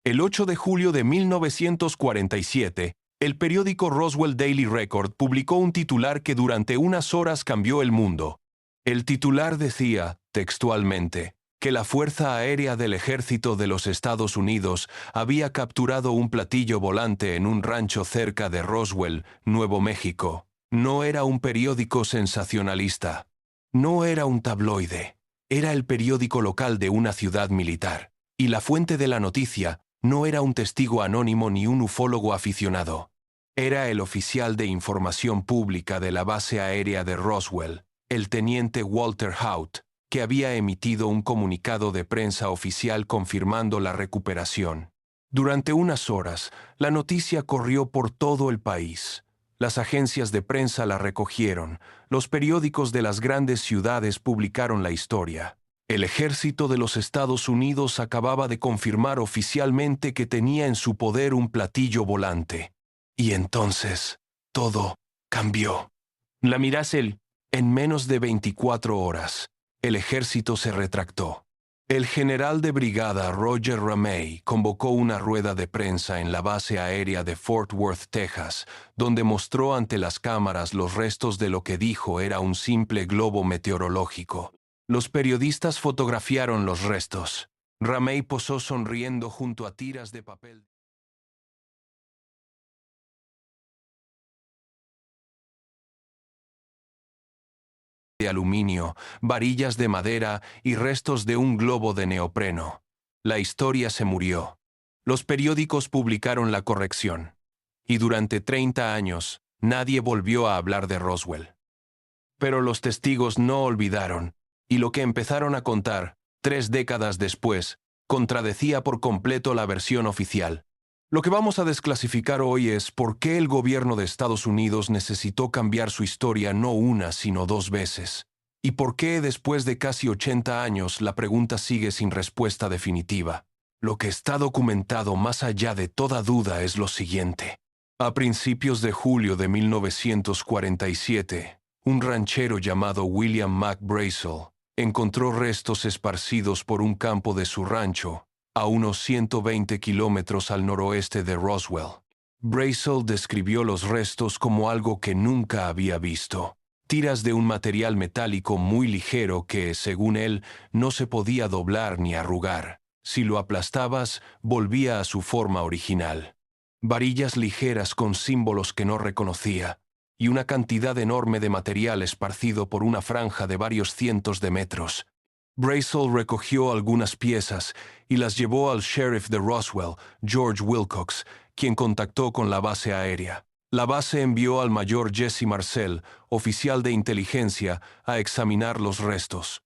El 8 de julio de 1947, el periódico Roswell Daily Record publicó un titular que durante unas horas cambió el mundo. El titular decía, textualmente, que la Fuerza Aérea del Ejército de los Estados Unidos había capturado un platillo volante en un rancho cerca de Roswell, Nuevo México. No era un periódico sensacionalista. No era un tabloide. Era el periódico local de una ciudad militar. Y la fuente de la noticia no era un testigo anónimo ni un ufólogo aficionado. Era el oficial de información pública de la base aérea de Roswell, el teniente Walter Haut, que había emitido un comunicado de prensa oficial confirmando la recuperación. Durante unas horas, la noticia corrió por todo el país. Las agencias de prensa la recogieron, los periódicos de las grandes ciudades publicaron la historia. El ejército de los Estados Unidos acababa de confirmar oficialmente que tenía en su poder un platillo volante. Y entonces, todo cambió. La Miracel, en menos de 24 horas, el ejército se retractó. El general de brigada Roger Ramey convocó una rueda de prensa en la base aérea de Fort Worth, Texas, donde mostró ante las cámaras los restos de lo que dijo era un simple globo meteorológico. Los periodistas fotografiaron los restos. Ramey posó sonriendo junto a tiras de papel de aluminio, varillas de madera y restos de un globo de neopreno. La historia se murió. Los periódicos publicaron la corrección. Y durante 30 años, nadie volvió a hablar de Roswell. Pero los testigos no olvidaron, y lo que empezaron a contar, 3 décadas después, contradecía por completo la versión oficial. Lo que vamos a desclasificar hoy es por qué el gobierno de Estados Unidos necesitó cambiar su historia no una, sino 2 veces. Y por qué después de casi 80 años la pregunta sigue sin respuesta definitiva. Lo que está documentado más allá de toda duda es lo siguiente. A principios de julio de 1947, un ranchero llamado William Mac Brazel encontró restos esparcidos por un campo de su rancho, a unos 120 kilómetros al noroeste de Roswell. Brazel describió los restos como algo que nunca había visto. Tiras de un material metálico muy ligero que, según él, no se podía doblar ni arrugar. Si lo aplastabas, volvía a su forma original. Varillas ligeras con símbolos que no reconocía, y una cantidad enorme de material esparcido por una franja de varios cientos de metros. Brazel recogió algunas piezas y las llevó al sheriff de Roswell, George Wilcox, quien contactó con la base aérea. La base envió al mayor Jesse Marcel, oficial de inteligencia, a examinar los restos.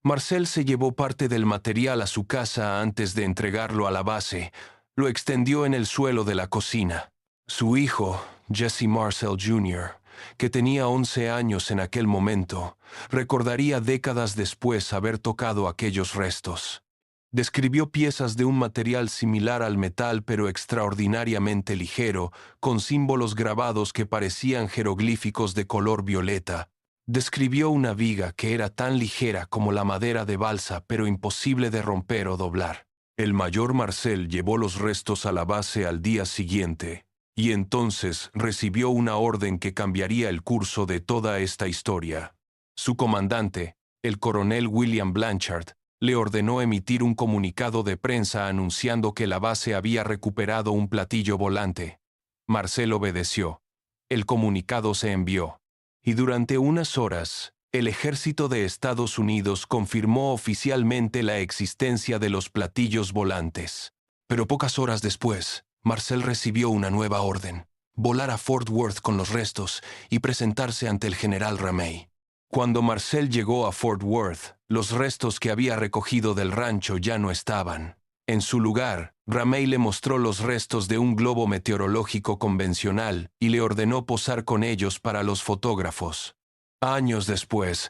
Marcel se llevó parte del material a su casa antes de entregarlo a la base. Lo extendió en el suelo de la cocina. Su hijo, Jesse Marcel Jr., que tenía 11 años en aquel momento, recordaría décadas después haber tocado aquellos restos. Describió piezas de un material similar al metal pero extraordinariamente ligero, con símbolos grabados que parecían jeroglíficos de color violeta. Describió una viga que era tan ligera como la madera de balsa pero imposible de romper o doblar. El mayor Marcel llevó los restos a la base al día siguiente, y entonces recibió una orden que cambiaría el curso de toda esta historia. Su comandante, el coronel William Blanchard, le ordenó emitir un comunicado de prensa anunciando que la base había recuperado un platillo volante. Marcel obedeció. El comunicado se envió. Y durante unas horas, el ejército de Estados Unidos confirmó oficialmente la existencia de los platillos volantes. Pero pocas horas después, Marcel recibió una nueva orden: volar a Fort Worth con los restos y presentarse ante el general Ramey. Cuando Marcel llegó a Fort Worth, los restos que había recogido del rancho ya no estaban. En su lugar, Ramey le mostró los restos de un globo meteorológico convencional y le ordenó posar con ellos para los fotógrafos. Años después,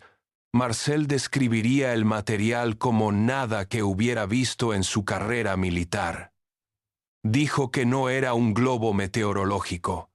Marcel describiría el material como nada que hubiera visto en su carrera militar. Dijo que no era un globo meteorológico.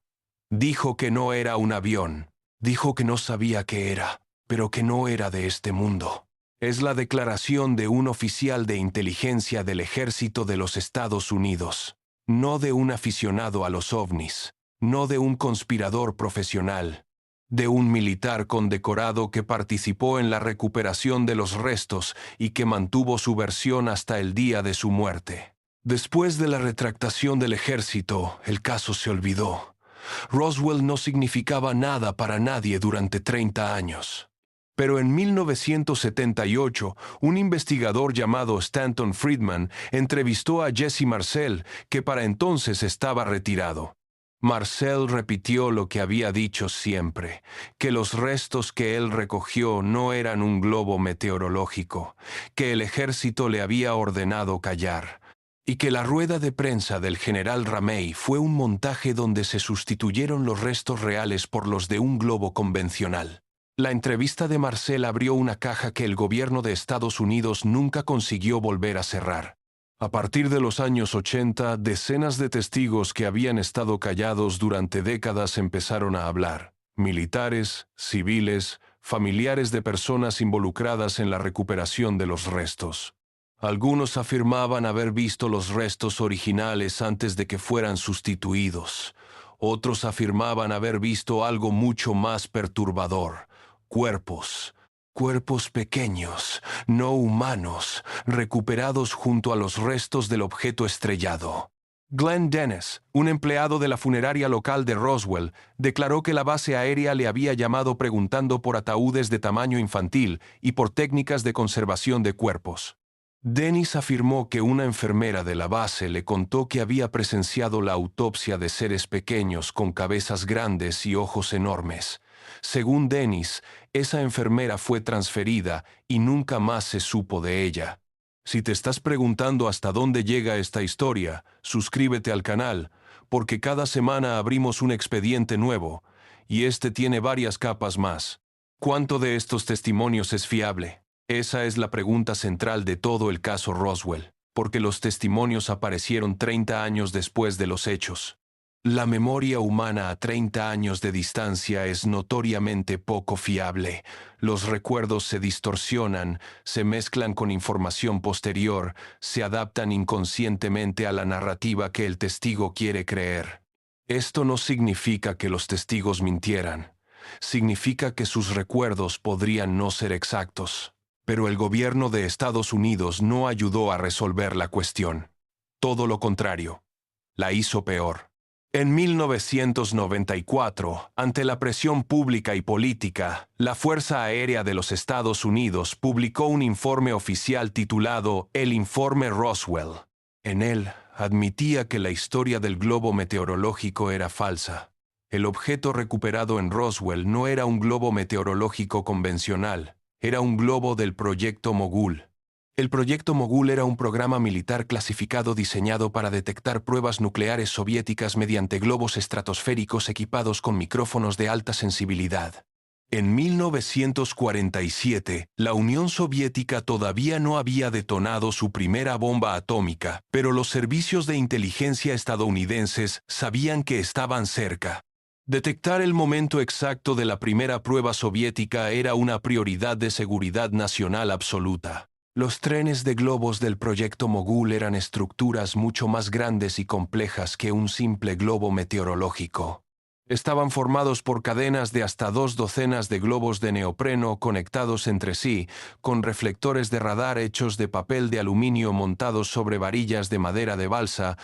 Dijo que no era un avión. Dijo que no sabía qué era, pero que no era de este mundo. Es la declaración de un oficial de inteligencia del Ejército de los Estados Unidos, no de un aficionado a los ovnis, no de un conspirador profesional, de un militar condecorado que participó en la recuperación de los restos y que mantuvo su versión hasta el día de su muerte. Después de la retractación del ejército, el caso se olvidó. Roswell no significaba nada para nadie durante 30 años. Pero en 1978, un investigador llamado Stanton Friedman entrevistó a Jesse Marcel, que para entonces estaba retirado. Marcel repitió lo que había dicho siempre, que los restos que él recogió no eran un globo meteorológico, que el ejército le había ordenado callar, y que la rueda de prensa del general Ramey fue un montaje donde se sustituyeron los restos reales por los de un globo convencional. La entrevista de Marcel abrió una caja que el gobierno de Estados Unidos nunca consiguió volver a cerrar. A partir de los años 80, decenas de testigos que habían estado callados durante décadas empezaron a hablar. Militares, civiles, familiares de personas involucradas en la recuperación de los restos. Algunos afirmaban haber visto los restos originales antes de que fueran sustituidos. Otros afirmaban haber visto algo mucho más perturbador. Cuerpos pequeños, no humanos, recuperados junto a los restos del objeto estrellado. Glenn Dennis, un empleado de la funeraria local de Roswell, declaró que la base aérea le había llamado preguntando por ataúdes de tamaño infantil y por técnicas de conservación de cuerpos. Dennis afirmó que una enfermera de la base le contó que había presenciado la autopsia de seres pequeños con cabezas grandes y ojos enormes. Según Dennis, esa enfermera fue transferida y nunca más se supo de ella. Si te estás preguntando hasta dónde llega esta historia, suscríbete al canal, porque cada semana abrimos un expediente nuevo, y este tiene varias capas más. ¿Cuánto de estos testimonios es fiable? Esa es la pregunta central de todo el caso Roswell, porque los testimonios aparecieron 30 años después de los hechos. La memoria humana a 30 años de distancia es notoriamente poco fiable. Los recuerdos se distorsionan, se mezclan con información posterior, se adaptan inconscientemente a la narrativa que el testigo quiere creer. Esto no significa que los testigos mintieran. Significa que sus recuerdos podrían no ser exactos. Pero el gobierno de Estados Unidos no ayudó a resolver la cuestión. Todo lo contrario, la hizo peor. En 1994, ante la presión pública y política, la Fuerza Aérea de los Estados Unidos publicó un informe oficial titulado El Informe Roswell. En él, admitía que la historia del globo meteorológico era falsa. El objeto recuperado en Roswell no era un globo meteorológico convencional, era un globo del Proyecto Mogul. El Proyecto Mogul era un programa militar clasificado diseñado para detectar pruebas nucleares soviéticas mediante globos estratosféricos equipados con micrófonos de alta sensibilidad. En 1947, la Unión Soviética todavía no había detonado su primera bomba atómica, pero los servicios de inteligencia estadounidenses sabían que estaban cerca. Detectar el momento exacto de la primera prueba soviética era una prioridad de seguridad nacional absoluta. Los trenes de globos del Proyecto Mogul eran estructuras mucho más grandes y complejas que un simple globo meteorológico. Estaban formados por cadenas de hasta 2 docenas de globos de neopreno conectados entre sí, con reflectores de radar hechos de papel de aluminio montados sobre varillas de madera de balsa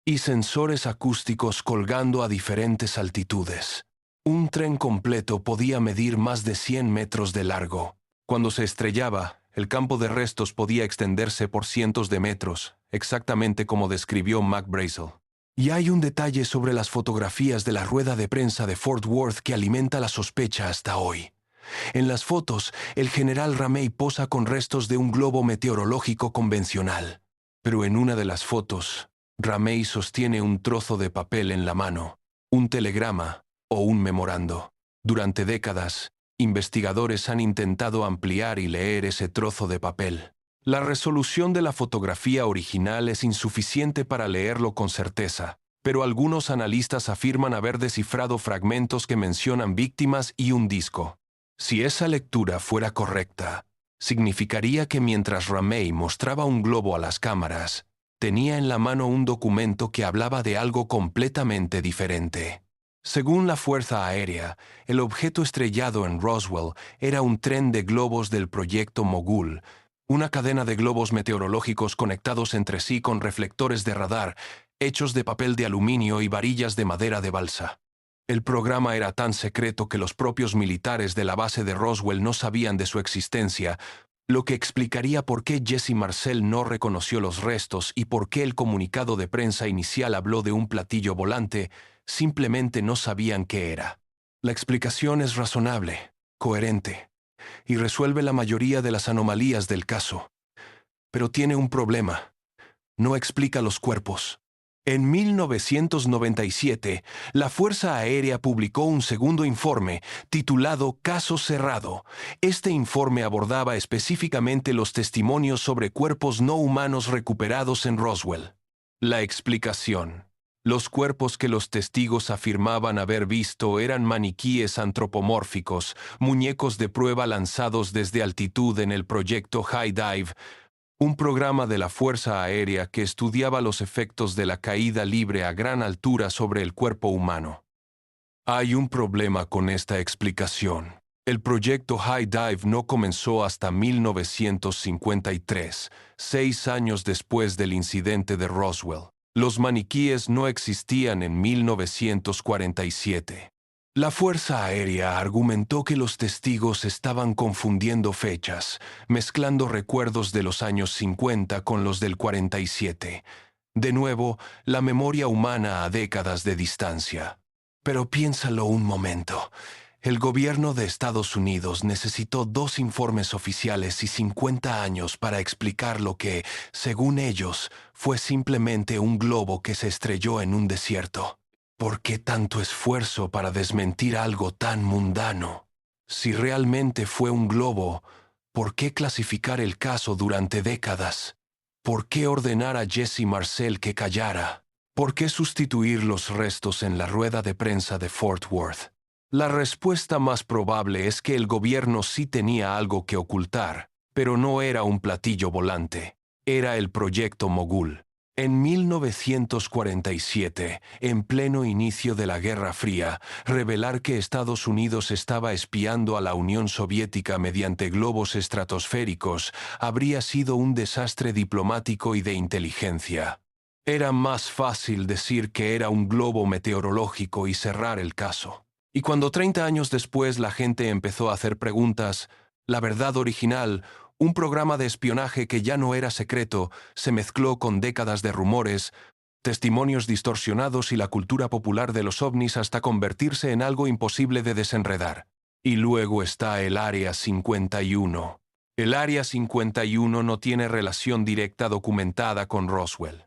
y sensores acústicos colgando a diferentes altitudes. Un tren completo podía medir más de 100 metros de largo. Cuando se estrellaba, el campo de restos podía extenderse por cientos de metros, exactamente como describió Mac Brazel. Y hay un detalle sobre las fotografías de la rueda de prensa de Fort Worth que alimenta la sospecha hasta hoy. En las fotos, el general Ramey posa con restos de un globo meteorológico convencional. Pero en una de las fotos, Ramey sostiene un trozo de papel en la mano, un telegrama o un memorando. Durante décadas, investigadores han intentado ampliar y leer ese trozo de papel. La resolución de la fotografía original es insuficiente para leerlo con certeza, pero algunos analistas afirman haber descifrado fragmentos que mencionan víctimas y un disco. Si esa lectura fuera correcta, Significaría que mientras Ramey mostraba un globo a las cámaras, tenía en la mano un documento que hablaba de algo completamente diferente. Según la Fuerza Aérea, el objeto estrellado en Roswell era un tren de globos del proyecto Mogul, una cadena de globos meteorológicos conectados entre sí con reflectores de radar, hechos de papel de aluminio y varillas de madera de balsa. El programa era tan secreto que los propios militares de la base de Roswell no sabían de su existencia, lo que explicaría por qué Jesse Marcel no reconoció los restos y por qué el comunicado de prensa inicial habló de un platillo volante. Simplemente no sabían qué era. La explicación es razonable, coherente, y resuelve la mayoría de las anomalías del caso. Pero tiene un problema. No explica los cuerpos. En 1997, la Fuerza Aérea publicó un segundo informe titulado Caso Cerrado. Este informe abordaba específicamente los testimonios sobre cuerpos no humanos recuperados en Roswell. La explicación: los cuerpos que los testigos afirmaban haber visto eran maniquíes antropomórficos, muñecos de prueba lanzados desde altitud en el proyecto High Dive, un programa de la Fuerza Aérea que estudiaba los efectos de la caída libre a gran altura sobre el cuerpo humano. Hay un problema con esta explicación. El proyecto High Dive no comenzó hasta 1953, 6 años después del incidente de Roswell. Los maniquíes no existían en 1947. La Fuerza Aérea argumentó que los testigos estaban confundiendo fechas, mezclando recuerdos de los años 50 con los del 47. De nuevo, la memoria humana a décadas de distancia. Pero piénsalo un momento. El gobierno de Estados Unidos necesitó 2 informes oficiales y 50 años para explicar lo que, según ellos, fue simplemente un globo que se estrelló en un desierto. ¿Por qué tanto esfuerzo para desmentir algo tan mundano? Si realmente fue un globo, ¿por qué clasificar el caso durante décadas? ¿Por qué ordenar a Jesse Marcel que callara? ¿Por qué sustituir los restos en la rueda de prensa de Fort Worth? La respuesta más probable es que el gobierno sí tenía algo que ocultar, pero no era un platillo volante. Era el proyecto Mogul. En 1947, en pleno inicio de la Guerra Fría, revelar que Estados Unidos estaba espiando a la Unión Soviética mediante globos estratosféricos habría sido un desastre diplomático y de inteligencia. Era más fácil decir que era un globo meteorológico y cerrar el caso. Y cuando 30 años después la gente empezó a hacer preguntas, la verdad original, un programa de espionaje que ya no era secreto, se mezcló con décadas de rumores, testimonios distorsionados y la cultura popular de los ovnis hasta convertirse en algo imposible de desenredar. Y luego está el Área 51. El Área 51 no tiene relación directa documentada con Roswell.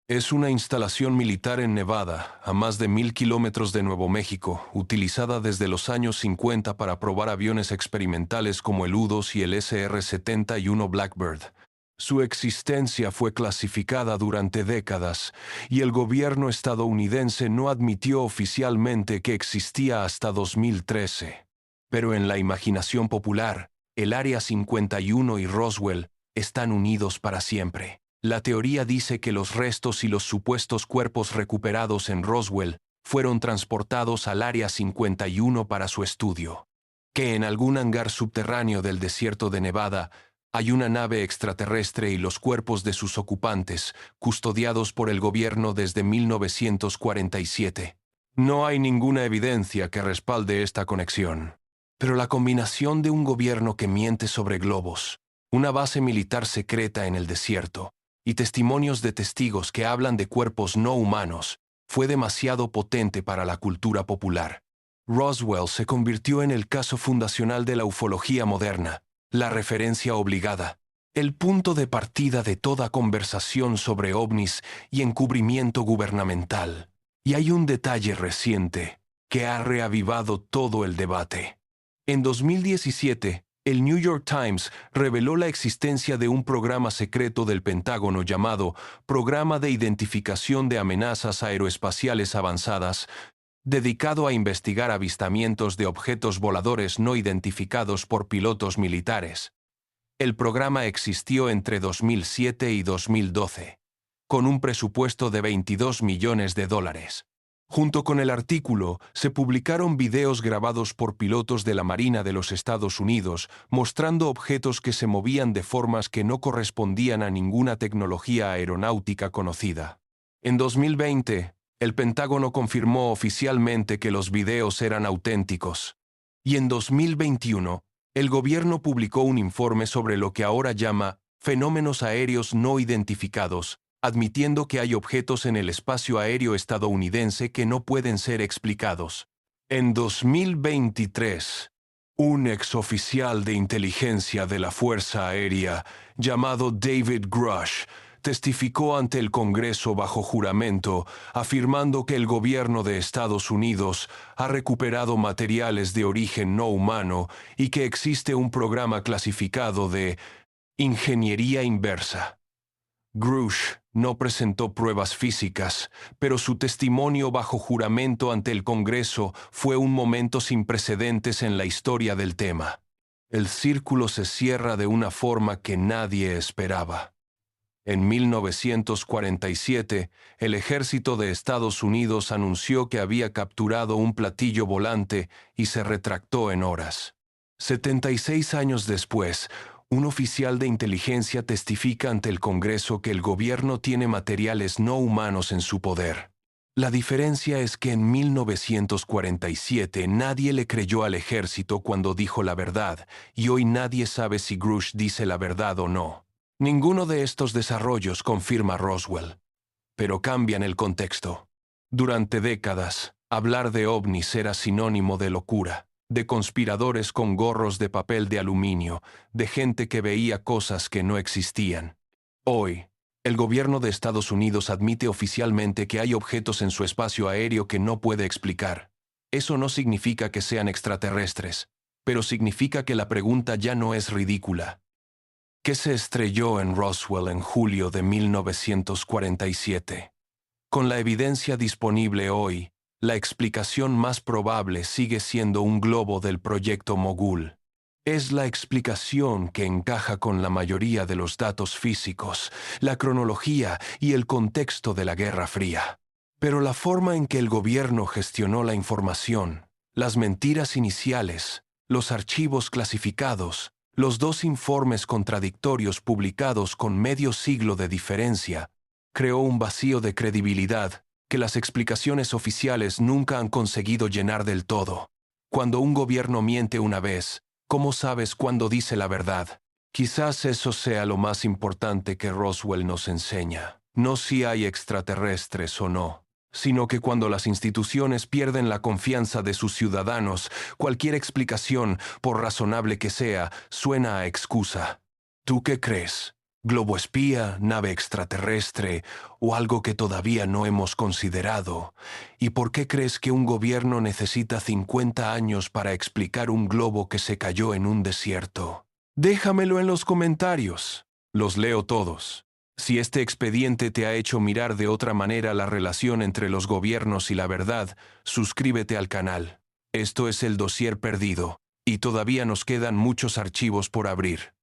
Es una instalación militar en Nevada, a más de 1000 kilómetros de Nuevo México, utilizada desde los años 50 para probar aviones experimentales como el U-2 y el SR-71 Blackbird. Su existencia fue clasificada durante décadas, y el gobierno estadounidense no admitió oficialmente que existía hasta 2013. Pero en la imaginación popular, el Área 51 y Roswell están unidos para siempre. La teoría dice que los restos y los supuestos cuerpos recuperados en Roswell fueron transportados al Área 51 para su estudio. Que en algún hangar subterráneo del desierto de Nevada hay una nave extraterrestre y los cuerpos de sus ocupantes, custodiados por el gobierno desde 1947. No hay ninguna evidencia que respalde esta conexión. Pero la combinación de un gobierno que miente sobre globos, una base militar secreta en el desierto, y testimonios de testigos que hablan de cuerpos no humanos, fue demasiado potente para la cultura popular. Roswell se convirtió en el caso fundacional de la ufología moderna, la referencia obligada, el punto de partida de toda conversación sobre ovnis y encubrimiento gubernamental. Y hay un detalle reciente que ha reavivado todo el debate. En 2017, el New York Times reveló la existencia de un programa secreto del Pentágono llamado Programa de Identificación de Amenazas Aeroespaciales Avanzadas, dedicado a investigar avistamientos de objetos voladores no identificados por pilotos militares. El programa existió entre 2007 y 2012, con un presupuesto de $22 millones. Junto con el artículo, se publicaron videos grabados por pilotos de la Marina de los Estados Unidos mostrando objetos que se movían de formas que no correspondían a ninguna tecnología aeronáutica conocida. En 2020, el Pentágono confirmó oficialmente que los videos eran auténticos. Y en 2021, el gobierno publicó un informe sobre lo que ahora llama fenómenos aéreos no identificados, admitiendo que hay objetos en el espacio aéreo estadounidense que no pueden ser explicados. En 2023, un exoficial de inteligencia de la Fuerza Aérea, llamado David Grush, testificó ante el Congreso bajo juramento, afirmando que el gobierno de Estados Unidos ha recuperado materiales de origen no humano y que existe un programa clasificado de ingeniería inversa. Grush no presentó pruebas físicas, pero su testimonio bajo juramento ante el Congreso fue un momento sin precedentes en la historia del tema. El círculo se cierra de una forma que nadie esperaba. En 1947, el ejército de Estados Unidos anunció que había capturado un platillo volante y se retractó en horas. 76 años después, un oficial de inteligencia testifica ante el Congreso que el gobierno tiene materiales no humanos en su poder. La diferencia es que en 1947 nadie le creyó al ejército cuando dijo la verdad, y hoy nadie sabe si Grush dice la verdad o no. Ninguno de estos desarrollos confirma Roswell, pero cambian el contexto. Durante décadas, hablar de ovnis era sinónimo de locura, de conspiradores con gorros de papel de aluminio, de gente que veía cosas que no existían. Hoy, el gobierno de Estados Unidos admite oficialmente que hay objetos en su espacio aéreo que no puede explicar. Eso no significa que sean extraterrestres, pero significa que la pregunta ya no es ridícula. ¿Qué se estrelló en Roswell en julio de 1947? Con la evidencia disponible hoy, la explicación más probable sigue siendo un globo del proyecto Mogul. Es la explicación que encaja con la mayoría de los datos físicos, la cronología y el contexto de la Guerra Fría. Pero la forma en que el gobierno gestionó la información, las mentiras iniciales, los archivos clasificados, los dos informes contradictorios publicados con medio siglo de diferencia, creó un vacío de credibilidad que las explicaciones oficiales nunca han conseguido llenar del todo. Cuando un gobierno miente una vez, ¿cómo sabes cuándo dice la verdad? Quizás eso sea lo más importante que Roswell nos enseña. No si hay extraterrestres o no, sino que cuando las instituciones pierden la confianza de sus ciudadanos, cualquier explicación, por razonable que sea, suena a excusa. ¿Tú qué crees? ¿Globo espía, nave extraterrestre o algo que todavía no hemos considerado? ¿Y por qué crees que un gobierno necesita 50 años para explicar un globo que se cayó en un desierto? Déjamelo en los comentarios. Los leo todos. Si este expediente te ha hecho mirar de otra manera la relación entre los gobiernos y la verdad, suscríbete al canal. Esto es el Dossier Perdido, y todavía nos quedan muchos archivos por abrir.